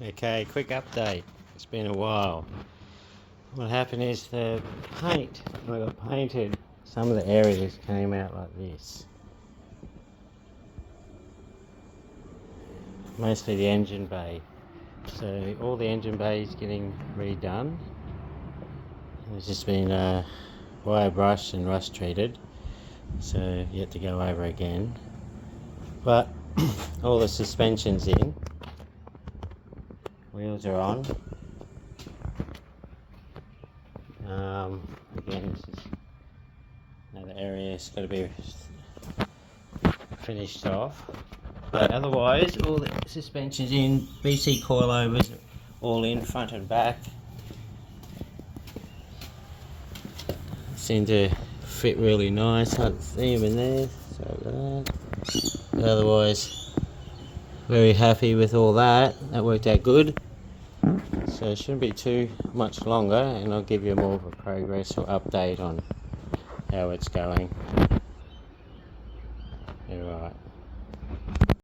Okay, quick update. It's been a while. What happened is the paint, when I got painted, some of the areas came out like this. Mostly the engine bay. So all the engine bay is getting redone. It's just been wire brushed and rust treated. So yet to go over again. But all the suspension's in. Wheels are on. Again, this is another area that's got to be finished off. But otherwise, all the suspension's in. BC coilovers all in, front and back. Seem to fit really nice. I can't see them in there. So that. Otherwise, very happy with all that. That worked out good. So it shouldn't be too much longer, and I'll give you more of a progress or update on how it's going.